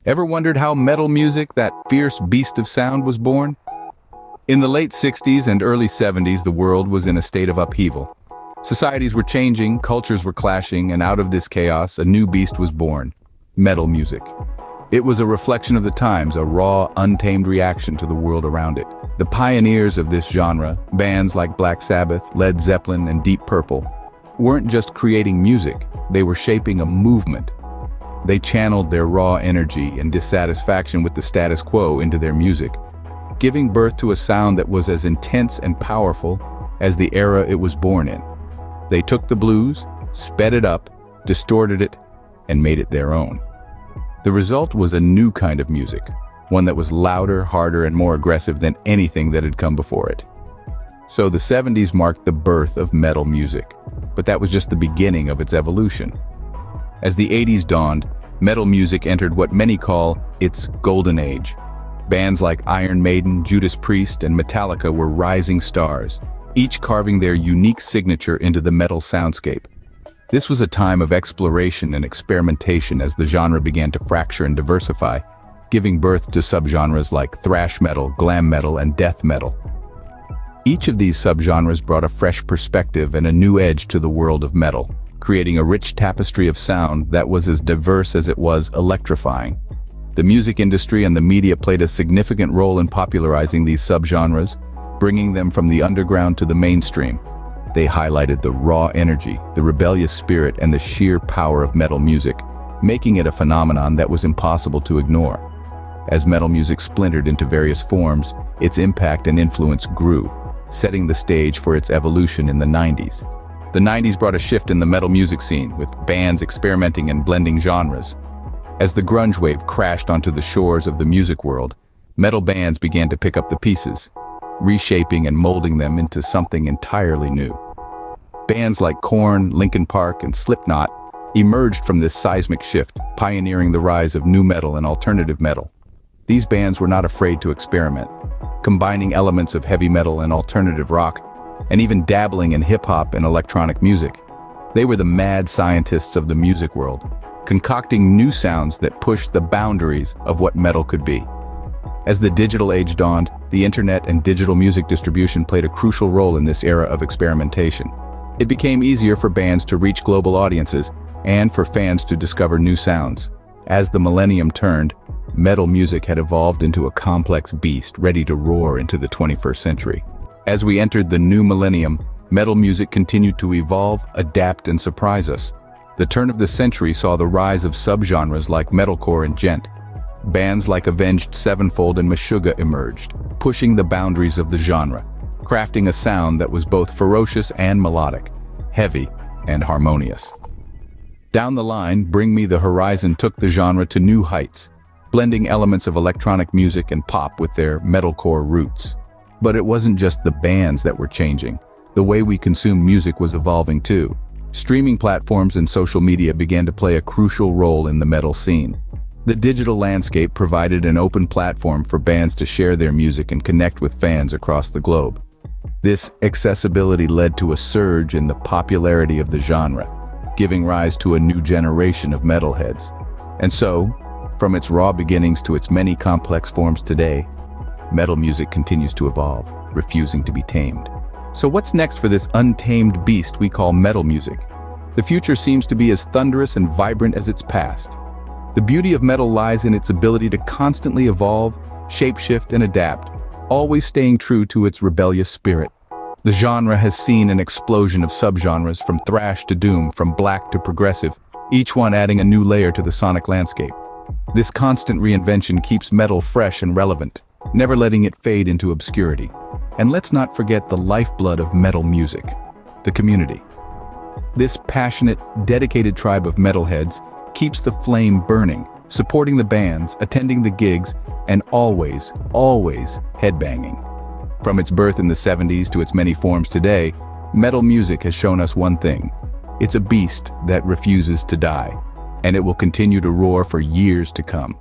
Ever wondered how metal music, that fierce beast of sound, was born? In the late 60s and early 70s, the world was in a state of upheaval. Societies were changing, cultures were clashing, and out of this chaos, a new beast was born: metal music. It was a reflection of the times, a raw, untamed reaction to the world around it. The pioneers of this genre, bands like Black Sabbath, Led Zeppelin, and Deep Purple, weren't just creating music, they were shaping a movement. They channeled their raw energy and dissatisfaction with the status quo into their music, giving birth to a sound that was as intense and powerful as the era it was born in. They took the blues, sped it up, distorted it, and made it their own. The result was a new kind of music, one that was louder, harder, and more aggressive than anything that had come before it. So the 70s marked the birth of metal music, but that was just the beginning of its evolution. As the 80s dawned, metal music entered what many call its golden age. Bands like Iron Maiden, Judas Priest, and Metallica were rising stars, each carving their unique signature into the metal soundscape. This was a time of exploration and experimentation as the genre began to fracture and diversify, giving birth to subgenres like thrash metal, glam metal, and death metal. Each of these subgenres brought a fresh perspective and a new edge to the world of metal, creating a rich tapestry of sound that was as diverse as it was electrifying. The music industry and the media played a significant role in popularizing these subgenres, bringing them from the underground to the mainstream. They highlighted the raw energy, the rebellious spirit, and the sheer power of metal music, making it a phenomenon that was impossible to ignore. As metal music splintered into various forms, its impact and influence grew, setting the stage for its evolution in the 90s. The 90s brought a shift in the metal music scene, with bands experimenting and blending genres. As the grunge wave crashed onto the shores of the music world, metal bands began to pick up the pieces, reshaping and molding them into something entirely new. Bands like Korn, Linkin Park, and Slipknot emerged from this seismic shift, pioneering the rise of nu metal and alternative metal. These bands were not afraid to experiment, combining elements of heavy metal and alternative rock, and even dabbling in hip-hop and electronic music. They were the mad scientists of the music world, concocting new sounds that pushed the boundaries of what metal could be. As the digital age dawned, the internet and digital music distribution played a crucial role in this era of experimentation. It became easier for bands to reach global audiences and for fans to discover new sounds. As the millennium turned, metal music had evolved into a complex beast ready to roar into the 21st century. As we entered the new millennium, metal music continued to evolve, adapt, and surprise us. The turn of the century saw the rise of subgenres like metalcore and djent. Bands like Avenged Sevenfold and Meshuggah emerged, pushing the boundaries of the genre, crafting a sound that was both ferocious and melodic, heavy and harmonious. Down the line, Bring Me the Horizon took the genre to new heights, blending elements of electronic music and pop with their metalcore roots. But it wasn't just the bands that were changing. The way we consume music was evolving too. Streaming platforms and social media began to play a crucial role in the metal scene. The digital landscape provided an open platform for bands to share their music and connect with fans across the globe. This accessibility led to a surge in the popularity of the genre, giving rise to a new generation of metalheads. And so, from its raw beginnings to its many complex forms today, metal music continues to evolve, refusing to be tamed. So what's next for this untamed beast we call metal music? The future seems to be as thunderous and vibrant as its past. The beauty of metal lies in its ability to constantly evolve, shapeshift, and adapt, always staying true to its rebellious spirit. The genre has seen an explosion of subgenres, from thrash to doom, from black to progressive, each one adding a new layer to the sonic landscape. This constant reinvention keeps metal fresh and relevant, never letting it fade into obscurity. And let's not forget the lifeblood of metal music, the community. This passionate, dedicated tribe of metalheads keeps the flame burning, supporting the bands, attending the gigs, and always headbanging. From its birth in the 70s to its many forms today, metal music has shown us one thing: it's a beast that refuses to die, and it will continue to roar for years to come.